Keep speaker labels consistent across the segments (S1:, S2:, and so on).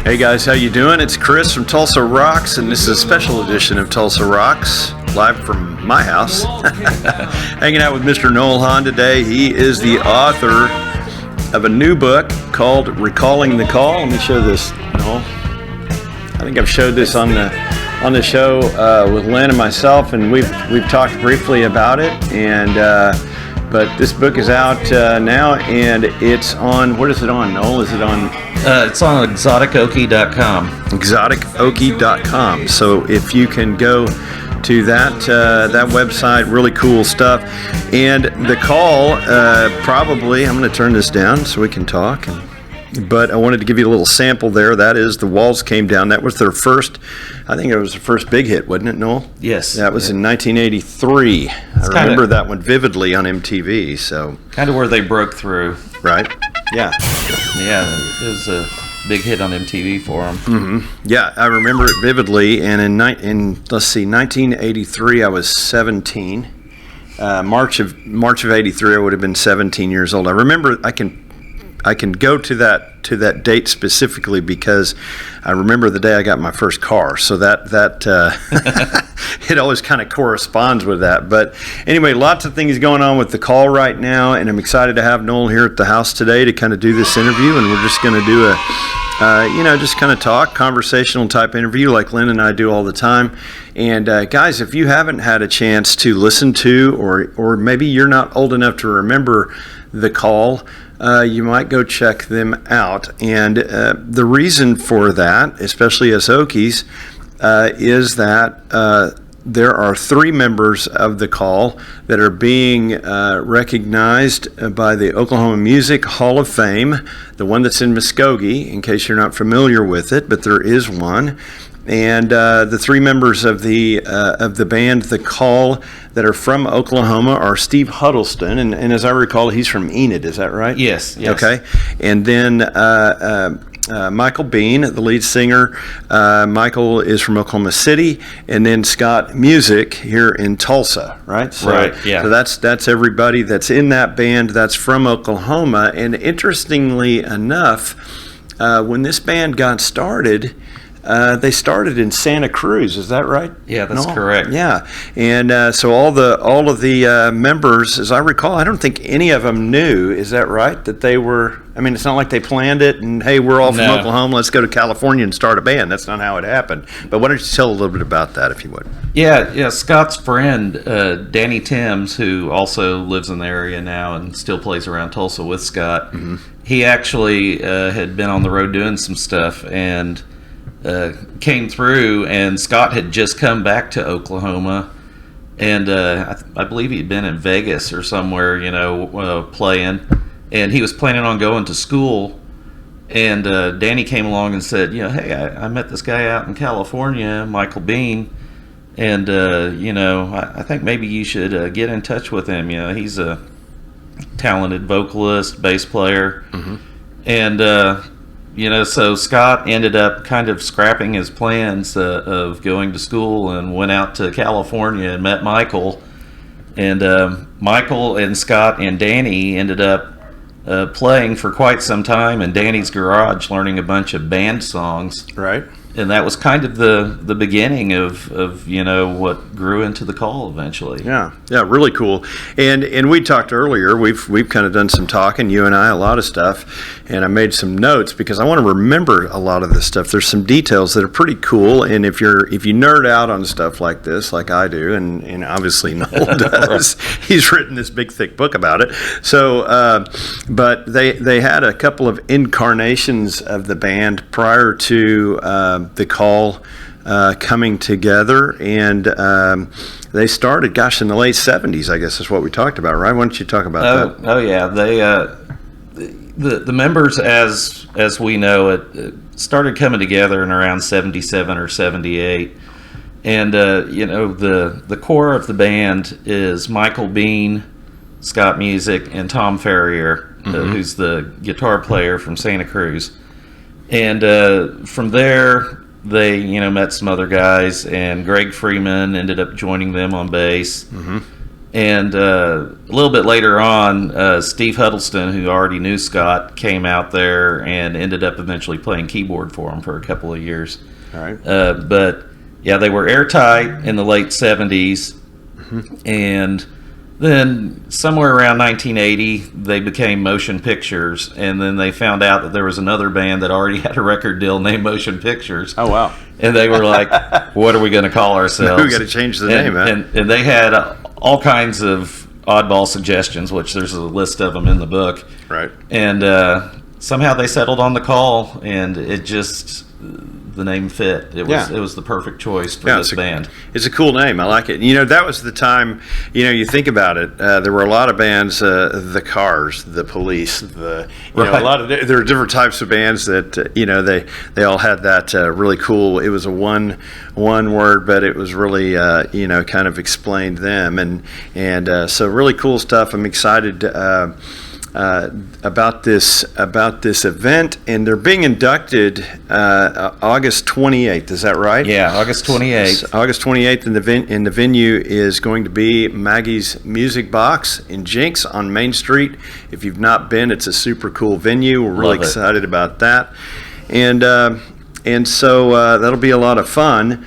S1: Hey guys, how you doing? It's Chris from Tulsa Rocks, and this is a special edition of Tulsa Rocks, live from my house. Hanging out with Mr. Knoel Honn today. He is the author of a new book called Recalling the Call. Let me show this, Knoel. I think I've showed this on the show with Lynn and myself, and we've talked briefly about it. And but this book is out now, and it's on. What is it on, Knoel? Is it on?
S2: It's on exoticokie.com.
S1: Exoticokie.com. So if you can go to that website, really cool stuff. And the call, probably, I'm going to turn this down so we can talk. But I wanted to give you a little sample there. That is The Walls Came Down. That was their first, I think it was their first big hit, wasn't it, Knoel?
S2: Yes.
S1: That was in 1983. I remember that one vividly on MTV. So
S2: kind of where they broke through.
S1: Right? Yeah.
S2: Yeah, it was a big hit on MTV for them.
S1: Mm-hmm. Yeah, I remember it vividly. And in 1983, I was 17. March of '83, I would have been 17 years old. I remember. I can go to that date specifically because I remember the day I got my first car. So that it always kind of corresponds with that. But anyway, lots of things going on with the call right now, and I'm excited to have Knoel here at the house today to kind of do this interview. And we're just going to do just kind of talk, conversational type interview like Lynn and I do all the time. And guys, if you haven't had a chance to listen to, or maybe you're not old enough to remember the call, you might go check them out. And the reason for that, especially as Okies, is that there are three members of the call that are being recognized by the Oklahoma Music Hall of Fame, the one that's in Muskogee, in case you're not familiar with it, but there is one. And the three members of the band, The Call, that are from Oklahoma are Steve Huddleston, and as I recall, he's from Enid. Is that right?
S2: Yes.
S1: Okay. And then Michael Bean, the lead singer. Michael is from Oklahoma City, and then Scott Music here in Tulsa, right? So,
S2: right. Yeah.
S1: So that's everybody that's in that band that's from Oklahoma. And interestingly enough, when this band got started, they started in Santa Cruz. Is that right?
S2: Yeah, that's correct.
S1: Yeah, and so all of the members, as I recall, I don't think any of them knew. Is that right? That they were. I mean, it's not like they planned it and hey, we're all from Oklahoma. Let's go to California and start a band. That's not how it happened. But why don't you tell a little bit about that, if you would?
S2: Yeah. Scott's friend, Danny Timms, who also lives in the area now and still plays around Tulsa with Scott. Mm-hmm. He actually had been on the road doing some stuff and came through, and Scott had just come back to Oklahoma, and I believe he'd been in Vegas or somewhere, playing, and he was planning on going to school, and Danny came along and said, hey, I met this guy out in California, Michael Bean, and I think maybe you should get in touch with him. He's a talented vocalist, bass player, mm-hmm. and so Scott ended up kind of scrapping his plans of going to school and went out to California and met Michael. And Michael and Scott and Danny ended up playing for quite some time in Danny's garage, learning a bunch of band songs.
S1: Right.
S2: And that was kind of the beginning of what grew into the call eventually.
S1: Yeah, really cool. And we talked earlier. We've kind of done some talking, you and I, a lot of stuff. And I made some notes because I want to remember a lot of this stuff. There's some details that are pretty cool. And if you nerd out on stuff like this, like I do, and obviously Knoel does, right. He's written this big thick book about it. So, but they had a couple of incarnations of the band prior to the call coming together, and they started, in the late 70s, I guess is what we talked about, right? Why don't you talk about that?
S2: Oh yeah, they the members, as we know it, started coming together in around 77 or 78, and the core of the band is Michael Bean, Scott Music, and Tom Ferrier, mm-hmm. Who's the guitar player from Santa Cruz. And from there, they met some other guys, and Greg Freeman ended up joining them on bass. Mm-hmm. And a little bit later on, Steve Huddleston, who already knew Scott, came out there and ended up eventually playing keyboard for him for a couple of years.
S1: All right.
S2: But yeah, they were airtight in the late 70s. And then somewhere around 1980, they became Motion Pictures. And then they found out that there was another band that already had a record deal named Motion Pictures.
S1: Oh, wow.
S2: And they were like, what are we going to call ourselves?
S1: We got to change the name, huh?
S2: And they had all kinds of oddball suggestions, which there's a list of them in the book.
S1: Right.
S2: And somehow they settled on the Call, and it just, the name fit. It was the perfect choice for this band. It's
S1: a cool name. I like it. You know, that was the time, you know, you think about it, there were a lot of bands, the Cars, the Police, know, a lot of, there are different types of bands that, you know, they all had that really cool, it was a one word, but it was really, you know, kind of explained them. And so really cool stuff. I'm excited about this event, and they're being inducted August 28th. Is that right?
S2: Yeah, August 28th.
S1: August 28th, and the venue is going to be Maggie's Music Box in Jinx on Main Street. If you've not been, it's a super cool venue. We're really excited about that, and so that'll be a lot of fun.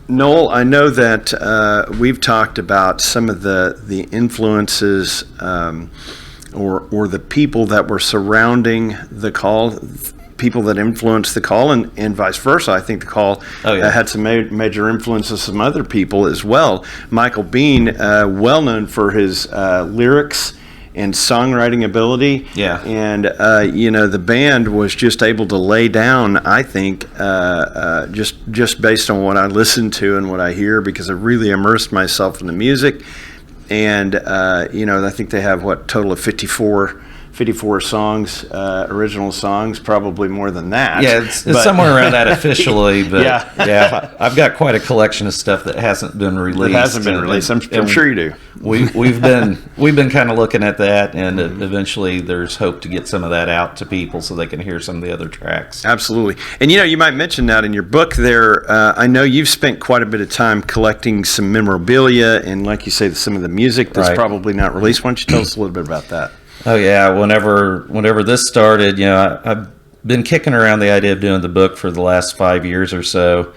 S1: Knoel, I know that we've talked about some of the influences or the people that were surrounding the Call, people that influenced the Call, and vice versa. I think the Call had some major influences from other people as well. Michael Bean, well known for his lyrics and songwriting ability.
S2: Yeah.
S1: And, you know, the band was just able to lay down, I think, just based on what I listen to and what I hear, because I really immersed myself in the music. And, you know, I think they have, total of 54 songs, original songs, probably more than that.
S2: Yeah, it's somewhere around that officially, but yeah, I've got quite a collection of stuff that hasn't been released.
S1: It hasn't been released. I'm sure you do.
S2: We've been kind of looking at that, and eventually there's hope to get some of that out to people so they can hear some of the other tracks.
S1: Absolutely. And you know, you might mention that in your book there. I know you've spent quite a bit of time collecting some memorabilia and, like you say, some of the music that's probably not released. Why don't you tell us a little bit about that?
S2: Oh yeah, whenever this started, you know, I've been kicking around the idea of doing the book for the last 5 years or so.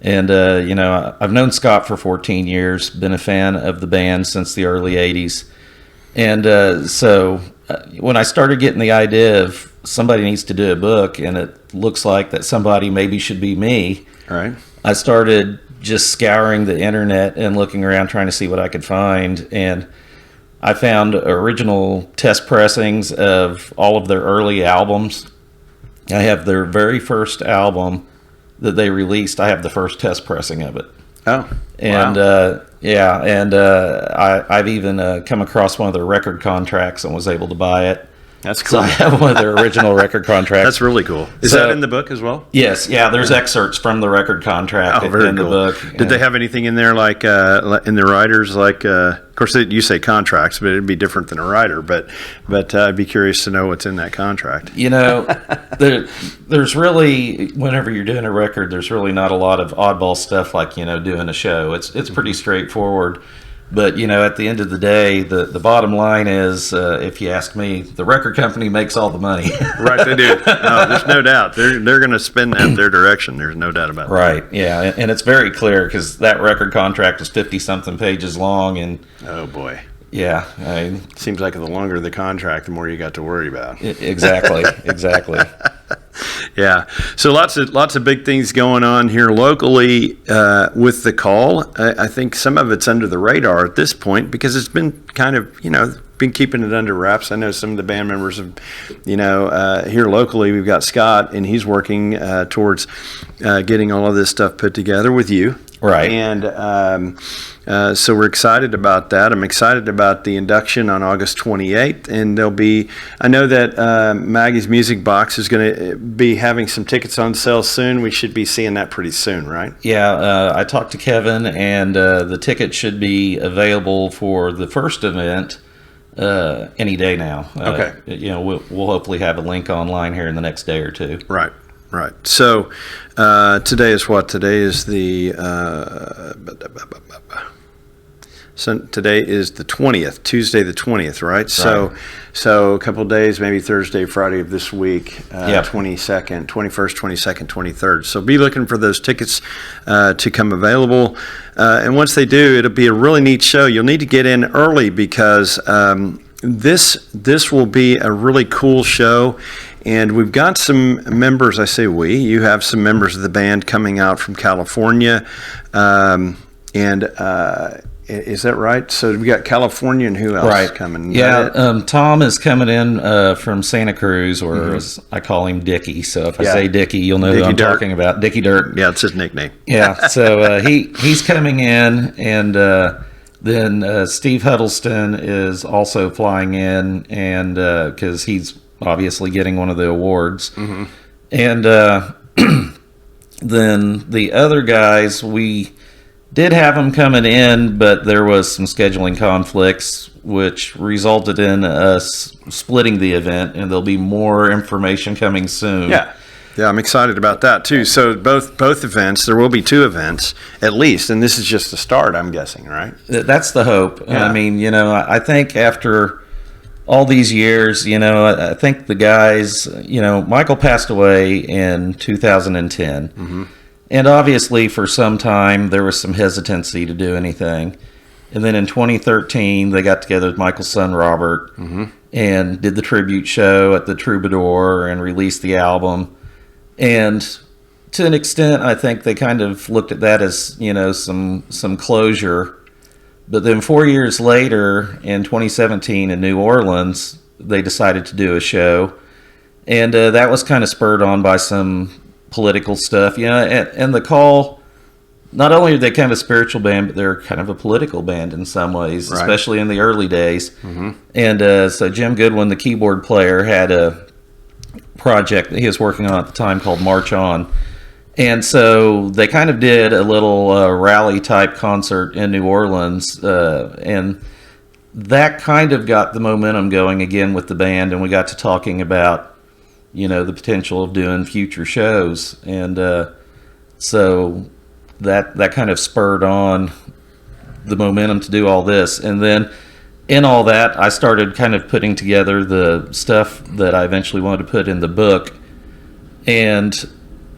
S2: And, you know, I've known Scott for 14 years, been a fan of the band since the early 80s. And so when I started getting the idea of somebody needs to do a book, and it looks like that somebody maybe should be me,
S1: right?
S2: I started just scouring the internet and looking around trying to see what I could find. And I found original test pressings of all of their early albums. I have their very first album that they released. I have the first test pressing of it.
S1: Oh,
S2: and
S1: wow.
S2: I've even come across one of their record contracts and was able to buy it.
S1: That's cool.
S2: So I have one of their original record contracts.
S1: That's really cool. Is that in the book as well?
S2: Yes. Yeah, there's excerpts from the record contract in the book.
S1: Did they have anything in there like in the writers, like, of course you say contracts, but it'd be different than a writer, but I'd be curious to know what's in that contract.
S2: You know, there's really, whenever you're doing a record, there's really not a lot of oddball stuff like, you know, doing a show. It's pretty straightforward. But, you know, at the end of the day, the bottom line is, if you ask me, the record company makes all the money.
S1: Right, they do. No, there's no doubt. They're going to spin that their direction. There's no doubt about that.
S2: Right, yeah. And it's very clear because that record contract was 50-something pages long. And
S1: oh, boy.
S2: Yeah.
S1: Seems like the longer the contract, the more you got to worry about.
S2: Exactly.
S1: Yeah, so lots of big things going on here locally with the Call. I think some of it's under the radar at this point because it's been kind of, you know, been keeping it under wraps. I know some of the band members have, you know, here locally we've got Scott, and he's working towards getting all of this stuff put together with you.
S2: Right.
S1: And so we're excited about that. I'm excited about the induction on August 28th. And there'll be, I know that Maggie's Music Box is going to be having some tickets on sale soon. We should be seeing that pretty soon, right?
S2: Yeah. I talked to Kevin, and the tickets should be available for the first event any day now.
S1: Okay.
S2: You know, we'll hopefully have a link online here in the next day or two.
S1: Right. So today is what? Today is the So today is the 20th, Tuesday the 20th, right? So a couple of days, maybe Thursday, Friday of this week, 22nd, 21st, 22nd, 23rd. So be looking for those tickets to come available. And once they do, it'll be a really neat show. You'll need to get in early because this will be a really cool show. And we've got some members, I say we, you have some members of the band coming out from California. Is that right? So we got California, and who else is coming?
S2: Yeah, Tom is coming in from Santa Cruz, or as I call him, Dickie. So if I say Dickie, you'll know who I'm talking about. Dickie Dirt.
S1: Yeah, it's his nickname.
S2: Yeah, so he's coming in, and then Steve Huddleston is also flying in, and because he's obviously getting one of the awards. Mm-hmm. And then the other guys, we did have them coming in, but there was some scheduling conflicts, which resulted in us splitting the event, and there'll be more information coming soon.
S1: Yeah, I'm excited about that too. So both events, there will be 2 events at least, and this is just the start, I'm guessing, right?
S2: That's the hope. Yeah. I mean, I think after all these years, I think the guys, Michael passed away in 2010. Mm-hmm. And obviously, for some time, there was some hesitancy to do anything. And then in 2013, they got together with Michael's son, Robert, and did the tribute show at the Troubadour and released the album. And to an extent, I think they kind of looked at that as, some closure. But then 4 years later, in 2017 in New Orleans, they decided to do a show. And that was kind of spurred on by some political stuff, and the Call, not only are they kind of a spiritual band, but they're kind of a political band in some ways, right, especially in the early days. Mm-hmm. And so Jim Goodwin, the keyboard player, had a project that he was working on at the time called March On. And so they kind of did a little rally-type concert in New Orleans, and that kind of got the momentum going again with the band, and we got to talking about the potential of doing future shows. And so that kind of spurred on the momentum to do all this. And then in all that, I started kind of putting together the stuff that I eventually wanted to put in the book. And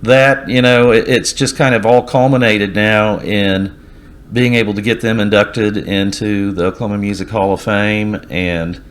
S2: that, it's just kind of all culminated now in being able to get them inducted into the Oklahoma Music Hall of Fame and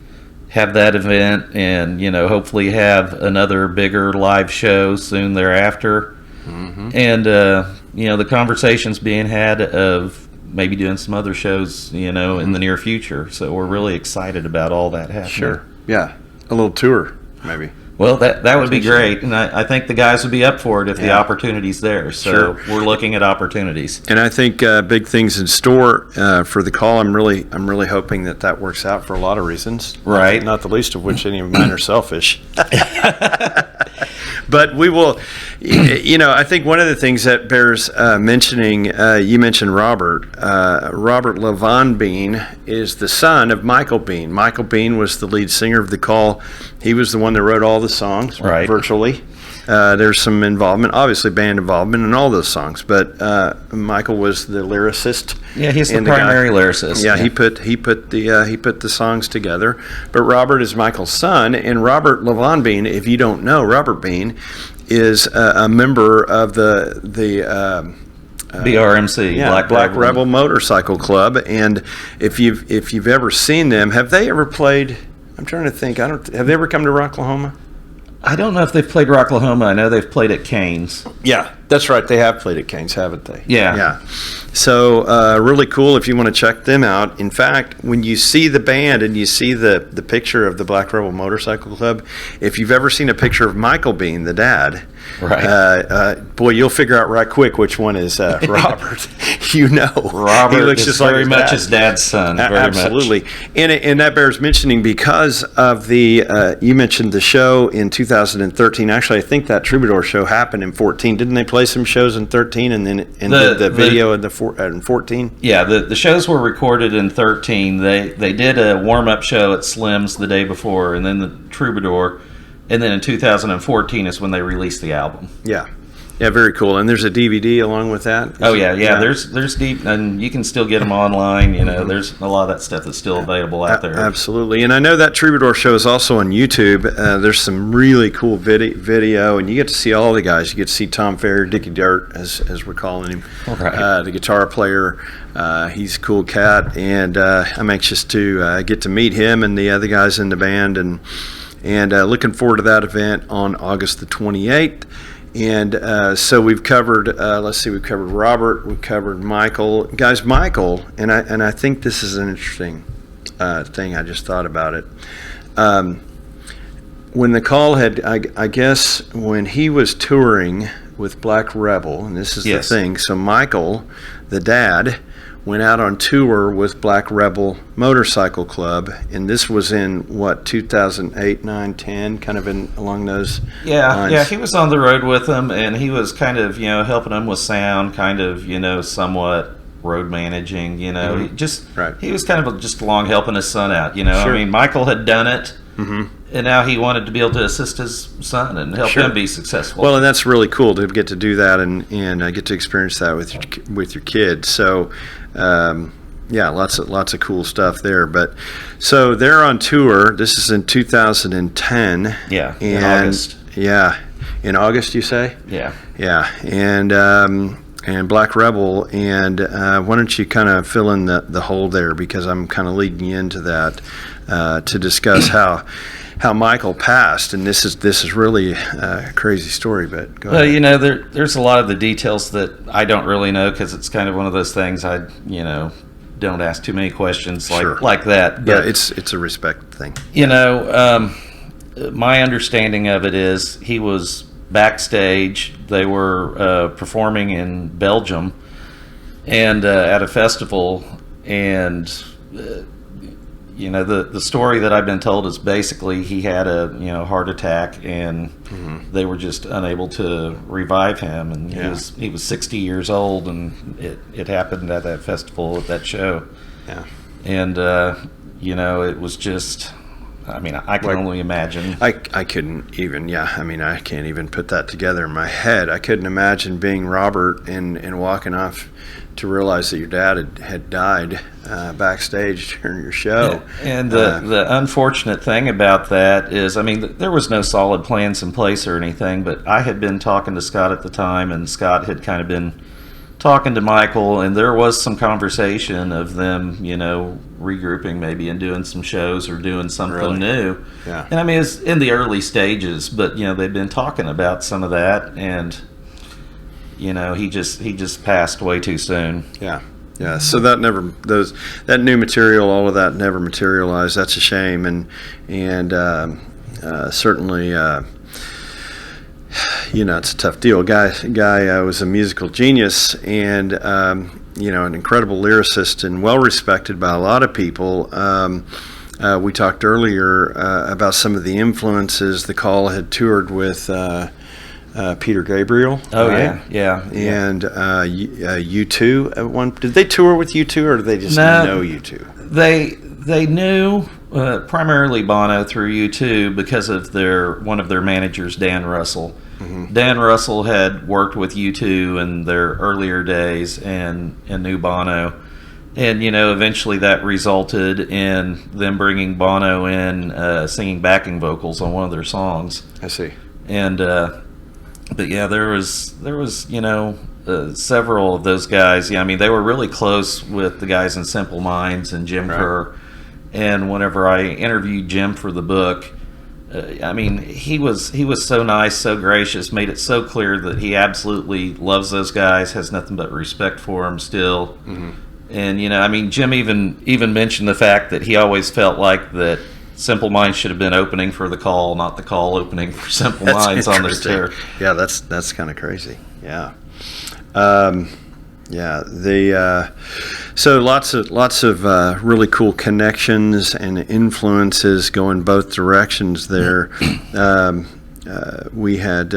S2: have that event, and hopefully have another bigger live show soon thereafter. Mm-hmm. And the conversations being had of maybe doing some other shows in the near future. So we're really excited about all that happening.
S1: Sure. Yeah, a little tour maybe.
S2: Well, that would be great, and I think the guys would be up for it if the opportunity's there. So we're looking at opportunities,
S1: and I think big things in store for the Call. I'm really hoping that works out for a lot of reasons,
S2: right?
S1: Not the least of which any of mine are selfish. But we will. I think one of the things that bears mentioning. You mentioned Robert. Robert LaVon Bean is the son of Michael Bean. Michael Bean was the lead singer of the Call. He was the one that wrote all the songs,
S2: right,
S1: virtually. There's some involvement, obviously band involvement in all those songs, but Michael was the lyricist.
S2: Yeah, he's the primary lyricist.
S1: Yeah, he put the songs together. But Robert is Michael's son, and Robert LaVon Bean, if you don't know, Robert Bean is a member of the
S2: BRMC,
S1: Black Rebel Motorcycle Club. And if you've ever seen them, have they ever played? I'm trying to think. Have they ever come to Rocklahoma?
S2: I don't know if they've played Rocklahoma. I know they've played at Cain's.
S1: Yeah, that's right. They have played at Cain's, haven't they?
S2: Yeah.
S1: Yeah. So really cool if you want to check them out. In fact, when you see the band and you see the picture of the Black Rebel Motorcycle Club, if you've ever seen a picture of Michael Bean, the dad,
S2: right,
S1: boy, you'll figure out right quick which one is Robert.
S2: Robert
S1: he looks
S2: is
S1: just
S2: very
S1: like
S2: much his dad's son.
S1: Absolutely. Much. And that bears mentioning because of the, you mentioned the show in 2013. Actually, I think that Troubadour show happened in 14. Didn't they play some shows in 13 and then did the video in 14?
S2: Yeah, the shows were recorded in 13. They did a warm-up show at Slim's the day before, and then the Troubadour. And then in 2014 is when they released the album.
S1: Yeah. Yeah, very cool. And there's a DVD along with that?
S2: Oh yeah. There's deep, and you can still get them online. There's a lot of that stuff that's still available out there.
S1: Absolutely. And I know that Troubadour show is also on YouTube. There's some really cool video, and you get to see all the guys. You get to see Tom Ferry, Dickie Dirt, as we're calling him,
S2: Right.
S1: the guitar player. He's a cool cat, and I'm anxious to get to meet him and the other guys in the band, and looking forward to that event on August the 28th. And so we've covered, we've covered Robert, we've covered Michael. Guys, Michael, and I think this is an interesting thing, I just thought about it. When the call had, I guess, when he was touring with Black Rebel, and this is
S2: Yes.
S1: the thing, so Michael, the dad, went out on tour with Black Rebel Motorcycle Club, and this was in, 2008, 9, 10, kind of along those lines?
S2: Yeah, he was on the road with them, and he was kind of, helping them with sound, kind of, somewhat road managing, he was kind of just along helping his son out,
S1: Sure.
S2: I mean, Michael had done it, and now he wanted to be able to assist his son and help him be successful.
S1: Well, and that's really cool to get to do that and get to experience that with your kids. So, lots of cool stuff there. But so they're on tour. This is in 2010.
S2: Yeah,
S1: and,
S2: in August.
S1: Yeah, in August, you say?
S2: Yeah.
S1: Yeah, and Black Rebel. And why don't you kind of fill in the hole there, because I'm kind of leading you into that to discuss how Michael passed, and this is really a crazy story. But go ahead.
S2: Well, there's a lot of the details that I don't really know, because it's kind of one of those things I don't ask too many questions like that. But,
S1: yeah, it's a respect thing.
S2: My understanding of it is he was backstage. They were performing in Belgium, and at a festival, and the story that I've been told is basically he had a heart attack, and they were just unable to revive him, and he was 60 years old, and it happened at that festival, at that show.
S1: Yeah.
S2: And it was just, I mean, I can only imagine.
S1: I couldn't even, I can't even put that together in my head. I couldn't imagine being Robert and walking off to realize that your dad had died backstage during your show.
S2: And the unfortunate thing about that is, I mean, there was no solid plans in place or anything, but I had been talking to Scott at the time, and Scott had kind of been talking to Michael, and there was some conversation of them, regrouping maybe and doing some shows or doing something new.
S1: Yeah.
S2: And I mean, it's in the early stages, but they've been talking about some of that, and he just passed way too soon.
S1: Yeah. Yeah, so that new material, all of that never materialized. That's a shame, and certainly, it's a tough deal. Guy was a musical genius, and an incredible lyricist, and well respected by a lot of people. We talked earlier about some of the influences. The Call had toured with Peter Gabriel.
S2: Oh,
S1: right?
S2: yeah.
S1: And U2 at one. Did they tour with U2, or did they just know U2?
S2: They knew primarily Bono through U2 because of one of their managers, Dan Russell. Mm-hmm. Dan Russell had worked with U2 in their earlier days and knew Bono. And, eventually that resulted in them bringing Bono in, singing backing vocals on one of their songs.
S1: I see.
S2: And, but yeah, there was several of those guys. Yeah, I mean, they were really close with the guys in Simple Minds and Jim Kerr. And whenever I interviewed Jim for the book, I mean, he was so nice, so gracious, made it so clear that he absolutely loves those guys, has nothing but respect for them still. Mm-hmm. And I mean, Jim even mentioned the fact that he always felt like that Simple Minds should have been opening for the Call, not the Call opening for Simple Minds on their tour.
S1: Yeah, that's kind of crazy. Yeah. So lots of really cool connections and influences going both directions there. we had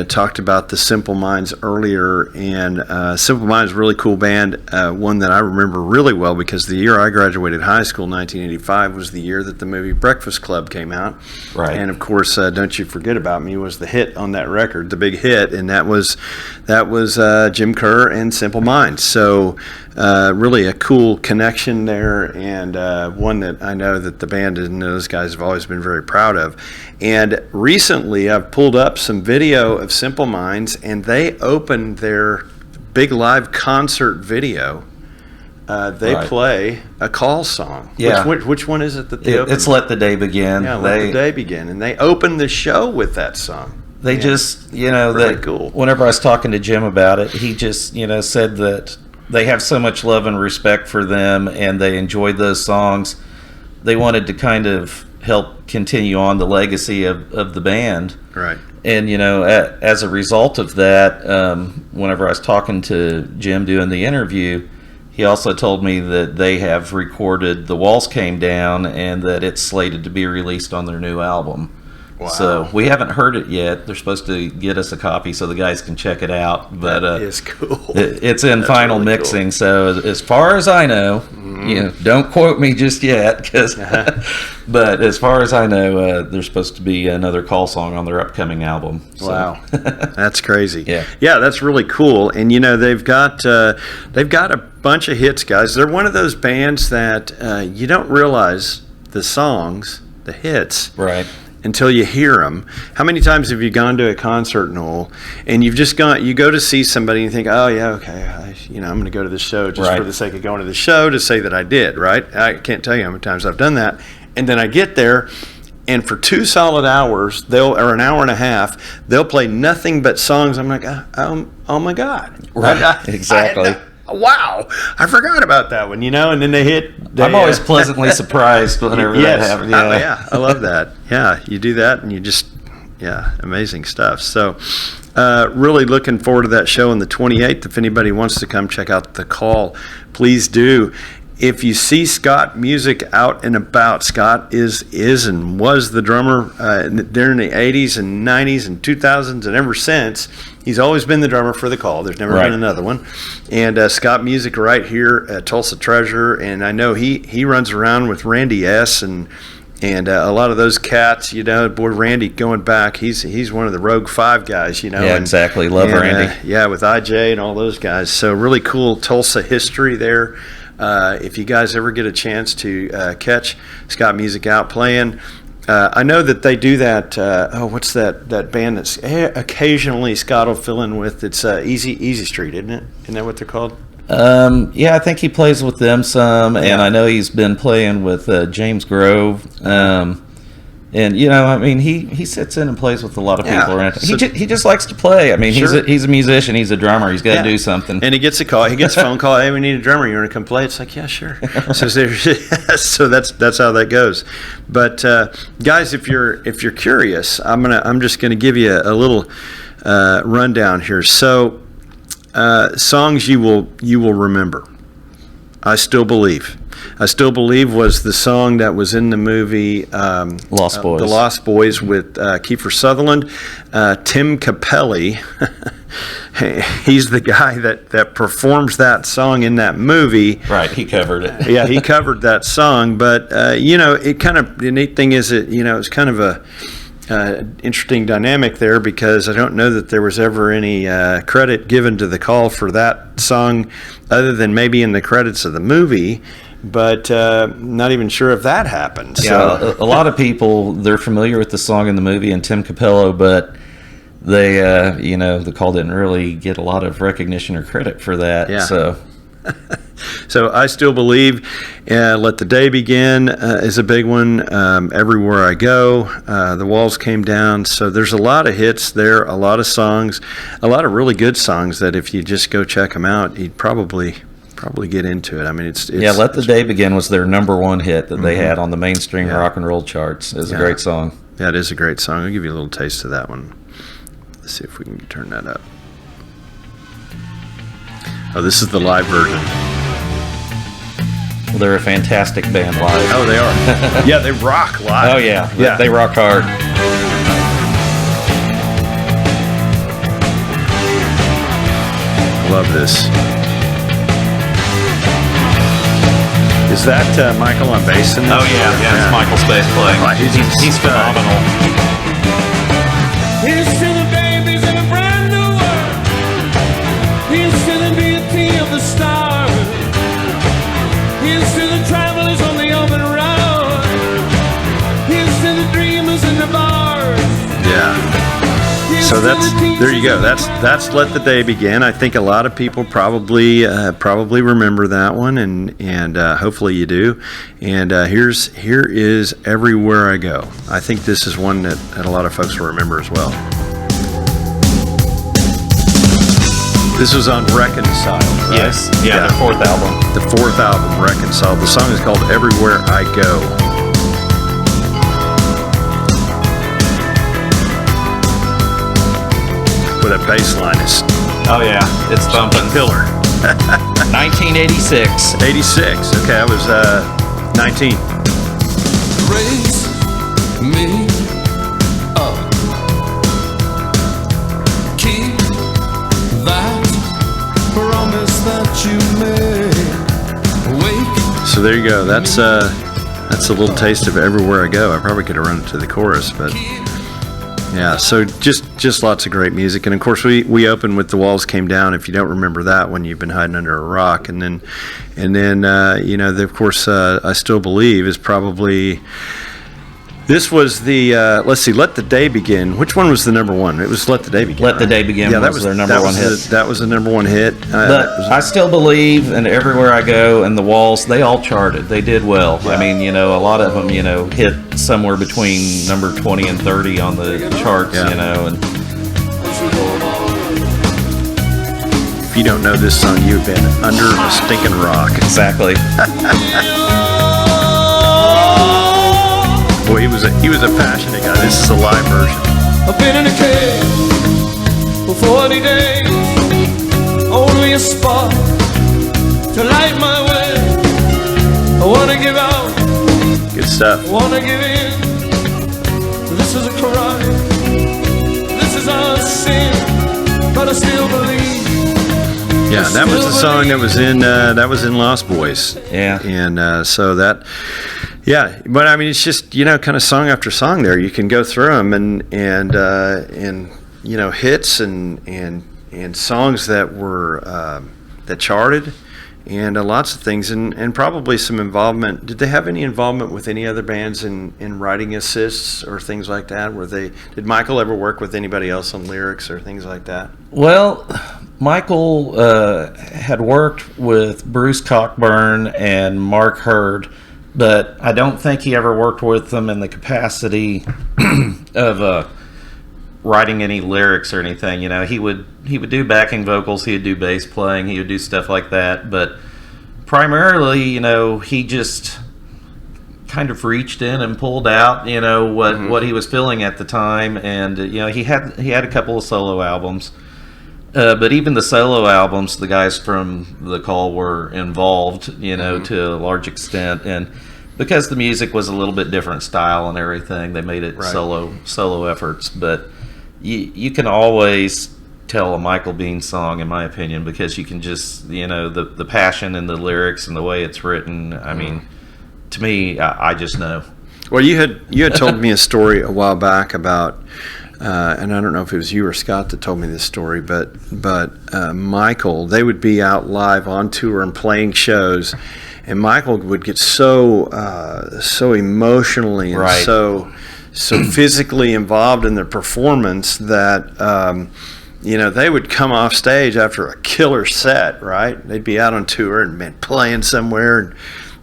S1: talked about the Simple Minds earlier, and Simple Minds, really cool band, one that I remember really well because the year I graduated high school, 1985, was the year that the movie Breakfast Club came out.
S2: Right.
S1: And of course, Don't You Forget About Me was the hit on that record, the big hit, and that was Jim Kerr and Simple Minds. So really a cool connection there, and one that I know that the band and those guys have always been very proud of. And recently I've pulled up some video of Simple Minds, and they opened their big live concert video. They play a call song.
S2: Yeah.
S1: Which one is it that they open?
S2: It's Let the Day Begin.
S1: Yeah, Let the Day Begin. And they opened the show with that song.
S2: They just, really
S1: cool.
S2: Whenever I was talking to Jim about it, he just, said that they have so much love and respect for them, and they enjoyed those songs. They wanted to kind of help continue on the legacy of the band.
S1: Right.
S2: And, as a result of that, whenever I was talking to Jim doing the interview, he also told me that they have recorded The Walls Came Down and that it's slated to be released on their new album.
S1: Wow.
S2: So we haven't heard it yet. They're supposed to get us a copy so the guys can check it out. But
S1: that is cool.
S2: It's in final
S1: really
S2: mixing.
S1: Cool.
S2: So as far as I know, don't quote me just yet. But as far as I know, there's supposed to be another call song on their upcoming album. So.
S1: Wow, that's crazy.
S2: Yeah,
S1: that's really cool. And they've got a bunch of hits, guys. They're one of those bands that you don't realize the songs, the hits,
S2: right,
S1: until you hear them. How many times have you gone to a concert, Knoel, and you go to see somebody and think, oh yeah, okay, I'm going to go to this show just for the sake of going to the show to say that I did, right? I can't tell you how many times I've done that. And then I get there, and for 2 solid hours, or an hour and a half, they'll play nothing but songs. I'm like, oh my God.
S2: Right, exactly.
S1: Wow, I forgot about that one, and then they hit.
S2: I'm always pleasantly surprised whenever that happens.
S1: Yeah, I love that. Yeah, you do that, and you just, amazing stuff. So, really looking forward to that show on the 28th. If anybody wants to come check out The Call, please do. If you see Scott Music out and about, Scott is and was the drummer during the 80s and 90s and 2000s, and ever since. He's always been the drummer for The Call. There's never been another one. And Scott Music right here at Tulsa Treasure, and I know he runs around with Randy S. and a lot of those cats, boy, Randy going back, he's one of the Rogue 5 guys,
S2: Yeah, exactly. Love Randy.
S1: With IJ and all those guys. So really cool Tulsa history there. If you guys ever get a chance to catch Scott Music out playing, I know that they do that. What's that band that's occasionally Scott will fill in with? It's Easy Street, isn't it? Isn't that what they're called?
S2: Yeah, I think he plays with them some, and I know he's been playing with James Grove. And he sits in and plays with a lot of people around. So, he just likes to play. I mean, he's a musician. He's a drummer. He's got to do something.
S1: And he gets a call. He gets a phone call. Hey, we need a drummer. You want to come play? It's like, yeah, sure. So that's how that goes. But guys, if you're curious, I'm just gonna give you a little rundown here. So songs you will remember. I Still Believe. I Still Believe was the song that was in the movie
S2: Lost Boys.
S1: The Lost Boys with Kiefer Sutherland. Tim Capelli, he's the guy that performs that song in that movie.
S2: Right, he covered it.
S1: Yeah, he covered that song. But, it kind of, the neat thing is it's kind of a interesting dynamic there, because I don't know that there was ever any credit given to The Call for that song other than maybe in the credits of the movie. But not even sure if that happened.
S2: Yeah, so. A lot of people, they're familiar with the song in the movie and Tim Capello, but they, The Call didn't really get a lot of recognition or credit for that.
S1: Yeah.
S2: So
S1: I Still Believe. Let the Day Begin is a big one. Everywhere I Go. The Walls Came Down. So there's a lot of hits there, a lot of songs, a lot of really good songs that if you just go check them out, you'd probably get into it. I mean, it's
S2: Let the Day Begin was their number 1 hit that they had on the mainstream rock and roll charts. It's a great song.
S1: Yeah, it is a great song. I'll give you a little taste of that one. Let's see if we can turn that up. Oh, this is the live version.
S2: Well, they're a fantastic band live.
S1: Oh, they are. Yeah, they rock live.
S2: Oh, yeah. They rock hard.
S1: love this. Is that Michael on bass in this?
S2: Oh yeah, it's Michael's bass playing.
S1: Oh,
S2: He's phenomenal.
S3: Here's to the babies in a brand new world. Here's to the beauty of the stars. Here's to the travelers on the open road. Here's to the dreamers in the bars.
S1: Yeah. So there you go. That's Let the Day Begin. I think a lot of people probably remember that one, and hopefully you do. And here is Everywhere I Go. I think this is one that a lot of folks will remember as well. This was on Reconciled, right?
S2: Yes, yeah, their fourth album.
S1: The fourth album, Reconciled. The song is called Everywhere I Go. Where that bass line is.
S2: Oh yeah, it's thumping.
S1: Killer.
S2: 1986.
S1: 86. Okay, I was 19.
S3: Raise me up. Keep that promise that you made. Wake.
S1: So there you go. That's a little taste of Everywhere I Go. I probably could have run it to the chorus, but yeah. So just lots of great music, and of course we opened with The Walls Came Down. If you don't remember that one, you've been hiding under a rock. And then of course I Still Believe is probably. This was the let's see, Let the Day Begin. Which one was the number one? It was Let the Day Begin.
S2: Let the Day Begin was their number one hit.
S1: That was the number one hit.
S2: But I Still Believe and Everywhere I Go and The Walls, they all charted. They did well.
S1: Yeah.
S2: I mean, a lot of them, hit somewhere between number 20 and 30 on the charts,
S1: Yeah.
S2: and
S1: If you don't know this song, you've been under a stinking rock.
S2: exactly.
S1: Boy, he was a passionate guy. This is a live version.
S3: I've been in a cave for 40 days. Only a spark to light my way. I wanna give out,
S1: Good stuff.
S3: wanna give in. This is a crime, this is our sin, but I still believe.
S1: Yeah, that was the song that was in Lost Boys.
S2: Yeah.
S1: And so that, yeah, but I mean, it's just kind of song after song. There, you can go through them and hits and songs that were that charted, and lots of things, and probably some involvement. Did they have any involvement with any other bands in writing assists or things like that? Did Michael ever work with anybody else on lyrics or things like that?
S2: Well, Michael had worked with Bruce Cockburn and Mark Hurd, but I don't think he ever worked with them in the capacity of writing any lyrics or anything. He would do backing vocals, he would do bass playing, he would do stuff like that, but primarily, he just kind of reached in and pulled out, what he was feeling at the time, and he had a couple of solo albums. But even the solo albums, the guys from The Call were involved, to a large extent, and because the music was a little bit different style and everything, they made it
S1: Right.
S2: solo efforts. But you can always tell a Michael Bean song, in my opinion, because you can just the passion in the lyrics and the way it's written. I mean, to me, I just know.
S1: Well, you had told me a story a while back about. And I don't know if it was you or Scott that told me this story, but Michael, they would be out live on tour and playing shows, and Michael would get so emotionally and
S2: Right.
S1: so physically involved in their performance that they would come off stage after a killer set, right? They'd be out on tour and been playing somewhere and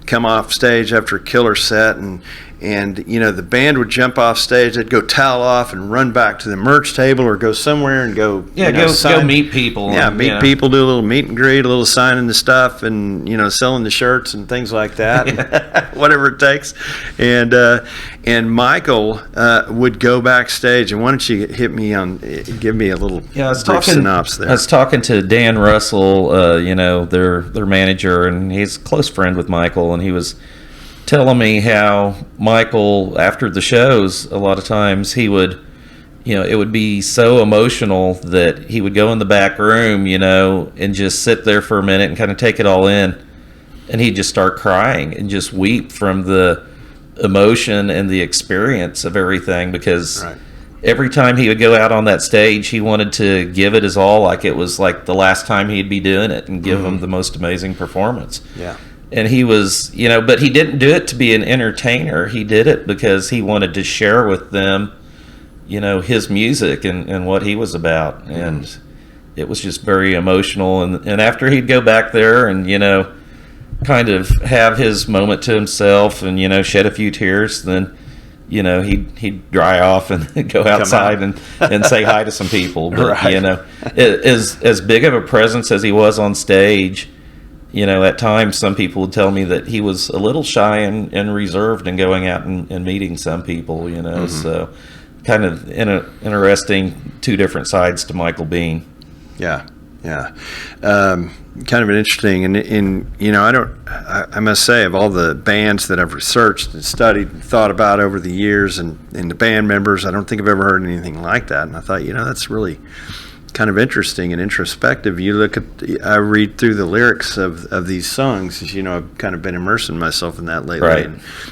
S1: come off stage after a killer set, and the band would jump off stage. They'd go towel off and run back to the merch table or go somewhere and go
S2: Go meet people.
S1: Yeah,
S2: and,
S1: meet people, do a little meet and greet, a little signing the stuff, and selling the shirts and things like that, whatever it takes. And Michael would go backstage. And why don't you give me a little brief synopsis there?
S2: I was talking to Dan Russell, their manager, and he's a close friend with Michael, and he was telling me how Michael, after the shows, a lot of times he would it would be so emotional that he would go in the back room, and just sit there for a minute and kind of take it all in. And he'd just start crying and just weep from the emotion and the experience of everything, because every time he would go out on that stage, he wanted to give it his all, like it was like the last time he'd be doing it, and give them the most amazing performance.
S1: Yeah.
S2: And he was, but he didn't do it to be an entertainer. He did it because he wanted to share with them, his music and what he was about. And it was just very emotional. And after he'd go back there and, kind of have his moment to himself and, shed a few tears, then, he'd dry off and go outside and say hi to some people. But, as big of a presence as he was on stage, at times some people would tell me that he was a little shy and reserved in going out and meeting some people, so kind of interesting two different sides to Michael Bean.
S1: Yeah. Kind of an interesting, and I must say, of all the bands that I've researched and studied and thought about over the years, and the band members, I don't think I've ever heard anything like that. And I thought, that's really kind of interesting and introspective. I read through the lyrics of these songs, as I've kind of been immersing myself in that lately.
S2: Right.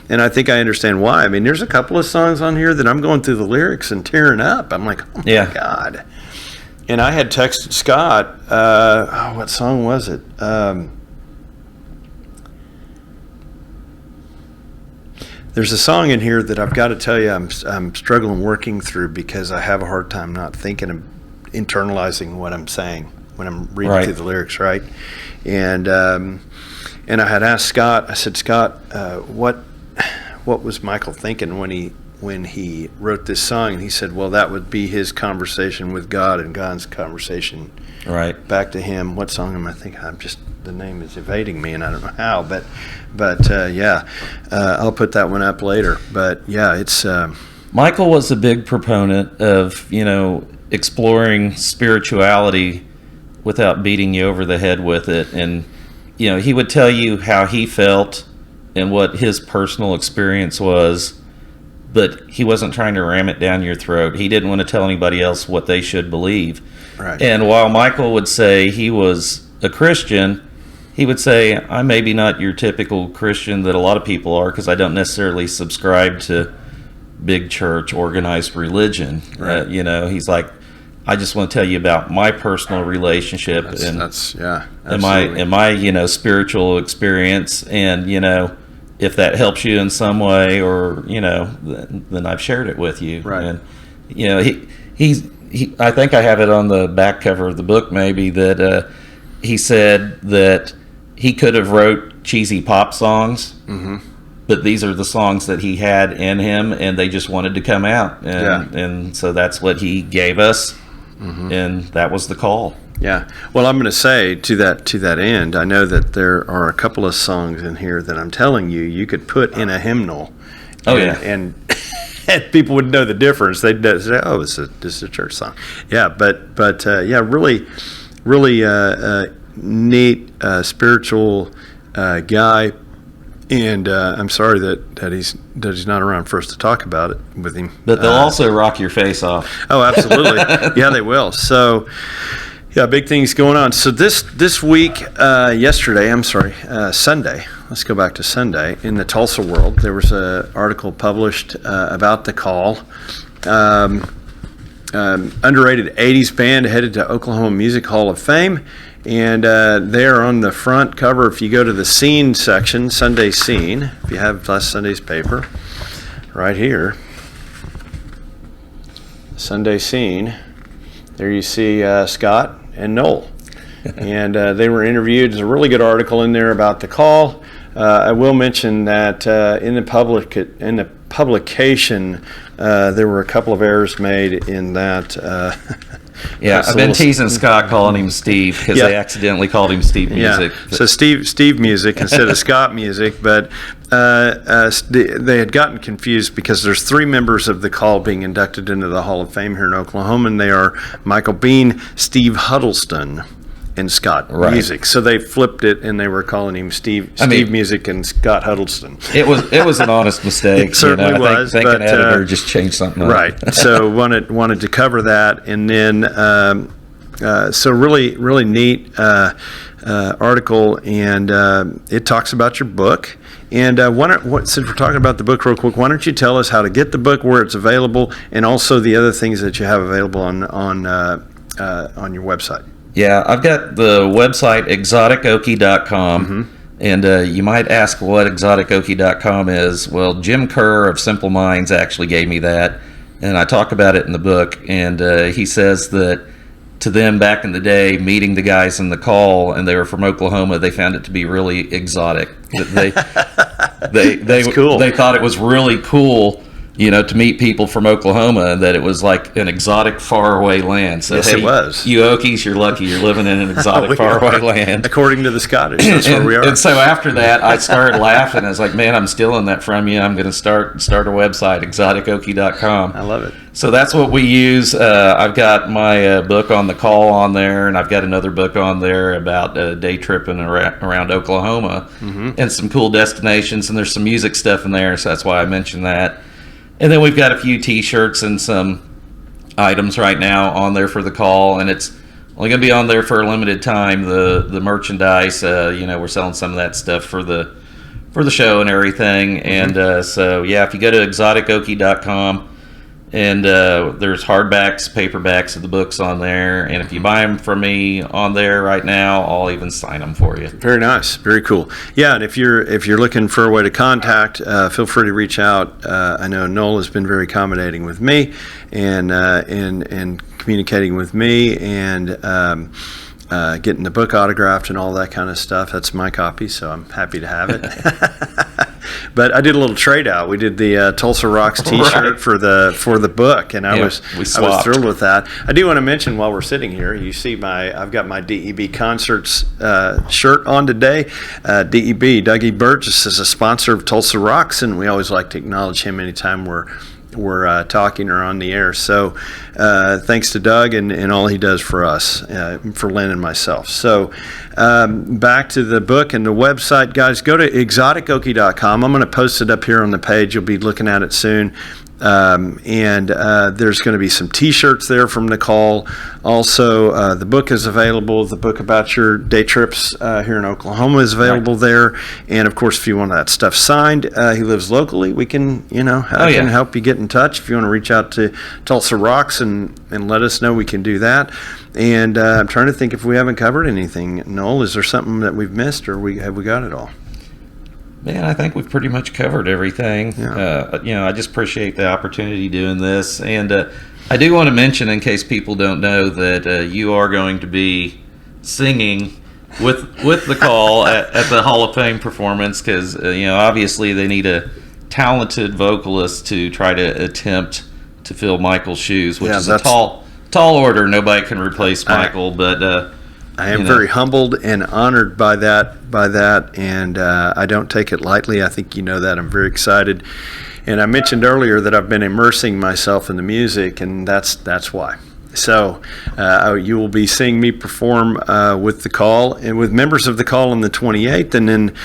S1: And I think I understand why. I mean, there's a couple of songs on here that I'm going through the lyrics and tearing up. I'm like, oh my God. And I had texted Scott, what song was it? There's a song in here that I've got to tell you I'm struggling working through, because I have a hard time not thinking of internalizing what I'm saying when I'm reading through the lyrics, right? And I had asked Scott, I said, Scott, what was Michael thinking when he wrote this song? And he said, well, that would be his conversation with God and God's conversation back to him. What song am I thinking? The name is evading me, and I don't know how, but I'll put that one up later. But yeah, it's
S2: Michael was a big proponent of exploring spirituality without beating you over the head with it, and he would tell you how he felt and what his personal experience was, but he wasn't trying to ram it down your throat. He didn't want to tell anybody else what they should believe.
S1: Right.
S2: And while Michael would say he was a Christian, he would say, I'm maybe not your typical Christian that a lot of people are, because I don't necessarily subscribe to big church organized religion.
S1: Right.
S2: He's like, I just want to tell you about my personal relationship and my spiritual experience, and if that helps you in some way, or then I've shared it with you.
S1: Right.
S2: And he I think I have it on the back cover of the book, maybe, that he said that he could have wrote cheesy pop songs, but these are the songs that he had in him, and they just wanted to come out, and so that's what he gave us, and that was the call.
S1: Yeah. Well, I'm going to say to that end, I know that there are a couple of songs in here that I'm telling you could put in a hymnal. And people would know the difference. They'd say, "Oh, this is a church song." Yeah, but really neat spiritual guy. And I'm sorry that he's not around for us to talk about it with him.
S2: But they'll also rock your face off.
S1: Oh, absolutely. Yeah, they will. So, yeah, big things going on. So this week, Sunday. Let's go back to Sunday. In the Tulsa World, there was an article published about the call. Underrated 80s band headed to Oklahoma Music Hall of Fame. And there on the front cover, if you go to the scene section, Sunday Scene, if you have last Sunday's paper, right here, Sunday Scene, there you see Scott and Knoel. And they were interviewed. There's a really good article in there about the call. I will mention that in the publication, there were a couple of errors made in that.
S2: Yeah, I've been teasing Scott calling him Steve, because they accidentally called him Steve Music.
S1: Yeah. So Steve Music instead of Scott Music, but they had gotten confused because there's 3 members of the call being inducted into the Hall of Fame here in Oklahoma, and they are Michael Bean, Steve Huddleston, and Scott
S2: Right.
S1: Music. So they flipped it, and they were calling him Steve Music and Scott Huddleston.
S2: It was an honest mistake.
S1: It certainly
S2: I
S1: was,
S2: think
S1: but,
S2: an editor just changed something up.
S1: Right. So wanted to cover that, and then so really neat article, and it talks about your book. And since we're talking about the book real quick, why don't you tell us how to get the book, where it's available, and also the other things that you have available on your website?
S2: Yeah, I've got the website exoticokie.com, and you might ask what exoticokie.com is. Well, Jim Kerr of Simple Minds actually gave me that, and I talk about it in the book, and he says that to them back in the day, meeting the guys in the call, and they were from Oklahoma, they found it to be really exotic. They
S1: That's cool.
S2: They thought it was really cool, to meet people from Oklahoma, and that it was like an exotic, faraway land. So,
S1: yes,
S2: hey,
S1: it was.
S2: You Okies, you're lucky. You're living in an exotic, faraway land.
S1: According to the Scottish, that's where we are.
S2: And so after that, I started laughing. I was like, man, I'm stealing that from you. I'm going to start a website, exoticokie.com.
S1: I love it.
S2: So that's what we use. I've got my book on the call on there, and I've got another book on there about day tripping around Oklahoma and some cool destinations, and there's some music stuff in there, so that's why I mentioned that. And then we've got a few T-shirts and some items right now on there for the call, and it's only going to be on there for a limited time. The merchandise, we're selling some of that stuff for the show and everything. And so yeah, if you go to exoticokie.com, and there's hardbacks, paperbacks of the books on there, and if you buy them from me on there right now, I'll even sign them for you.
S1: Very nice, very cool. Yeah, and if you're looking for a way to contact, feel free to reach out. I know Knoel has been very accommodating with me, and communicating with me, and getting the book autographed and all that kind of stuff. That's my copy, so I'm happy to have it. But I did a little trade out. We did the Tulsa Rocks T-shirt
S2: Right.
S1: for the book, and I was thrilled with that. I do want to mention while we're sitting here, you see I've got my DEB Concerts shirt on today. DEB, Dougie Burgess, is a sponsor of Tulsa Rocks, and we always like to acknowledge him anytime we're talking or on the air. So thanks to Doug and all he does for us, for Lynn and myself. So back to the book and the website, guys, go to exoticokie.com. I'm going to post it up here on the page. You'll be looking at it soon. And there's going to be some T-shirts there from Nicole. Also, the book is available. The book about your day trips here in Oklahoma is available there. And of course, if you want that stuff signed, he lives locally. We can, I can help you get in touch. If you want to reach out to Tulsa Rocks and let us know, we can do that. And I'm trying to think if we haven't covered anything. Knoel, is there something that we've missed, or have we got it all?
S2: Man, I think we've pretty much covered everything.
S1: Yeah.
S2: I just appreciate the opportunity doing this. And I do want to mention, in case people don't know, that you are going to be singing with the call at the Hall of Fame performance, because, obviously they need a talented vocalist to try to attempt to fill Michael's shoes, which is a tall order. Nobody can replace Michael, but...
S1: I am very humbled and honored by that, and I don't take it lightly. I think you know that. I'm very excited, and I mentioned earlier that I've been immersing myself in the music, and that's why. So you will be seeing me perform with the call and with members of the call on the 28th, and then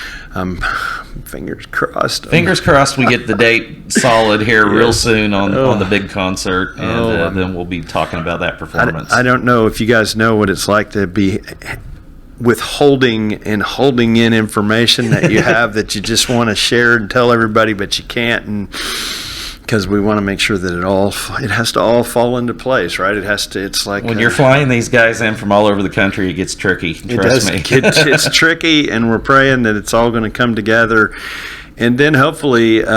S1: fingers crossed.
S2: Fingers crossed we get the date solid here real soon on the big concert, and then we'll be talking about that performance.
S1: I don't know if you guys know what it's like to be withholding and holding in information that you have that you just want to share and tell everybody, but you can't, and because we want to make sure that it has to all fall into place, right? It's like
S2: when you're flying these guys in from all over the country, it gets tricky. Trust me.
S1: It's tricky, and we're praying that it's all going to come together. And then hopefully, if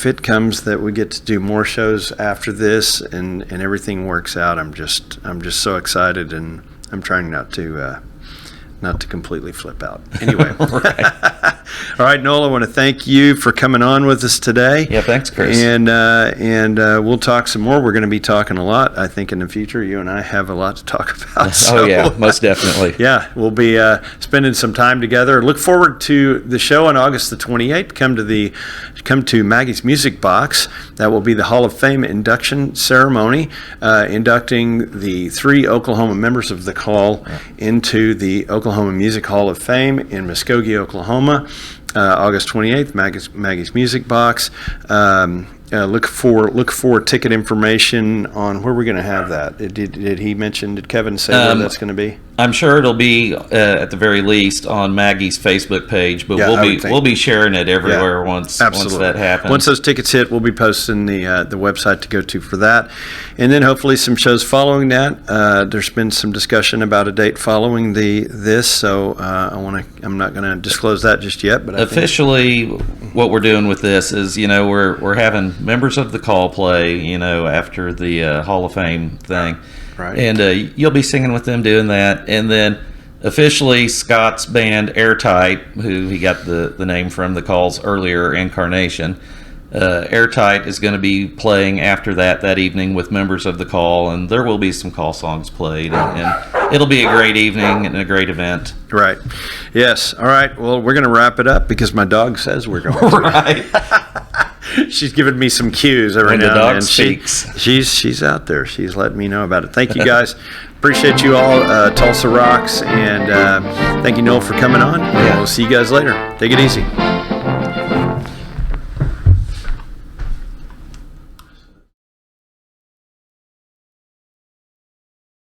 S1: it comes that we get to do more shows after this, and everything works out, I'm just so excited, and I'm trying not to completely flip out. Anyway, All right, Knoel, I want to thank you for coming on with us today.
S2: Yeah, thanks, Chris.
S1: And we'll talk some more. We're going to be talking a lot, I think, in the future. You and I have a lot to talk about.
S2: Oh, yeah, most definitely.
S1: Yeah, we'll be spending some time together. Look forward to the show on August the 28th. Come to Maggie's Music Box. That will be the Hall of Fame induction ceremony, inducting the 3 Oklahoma members of the Call into the Oklahoma Music Hall of Fame in Muskogee, Oklahoma. August 28th, Maggie's Music Box. Look for ticket information on where we're going to have that. Did Kevin say where that's going to be?
S2: I'm sure it'll be at the very least on Maggie's Facebook page, but we'll be sharing it everywhere once that happens.
S1: Once those tickets hit, we'll be posting the website to go to for that, and then hopefully some shows following that. There's been some discussion about a date following this, so I'm not going to disclose that just yet. But
S2: officially, what we're doing with this is, we're having members of the Call play, after the Hall of Fame thing.
S1: Right.
S2: And you'll be singing with them doing that. And then officially Scott's band Airtight, who he got the name from the Call's earlier incarnation, Airtight is going to be playing after that evening with members of the Call, and there will be some Call songs played, and it'll be a great evening and a great event.
S1: Right. Yes. All right. Well, we're going to wrap it up because my dog says we're going to.
S2: Right.
S1: She's giving me some cues every
S2: when
S1: now
S2: the dog
S1: and then.
S2: Speaks.
S1: She's out there. She's letting me know about it. Thank you, guys. Appreciate you all, Tulsa Rocks, and thank you, Knoel, for coming on.
S2: Yeah.
S1: We'll see you guys later. Take it easy.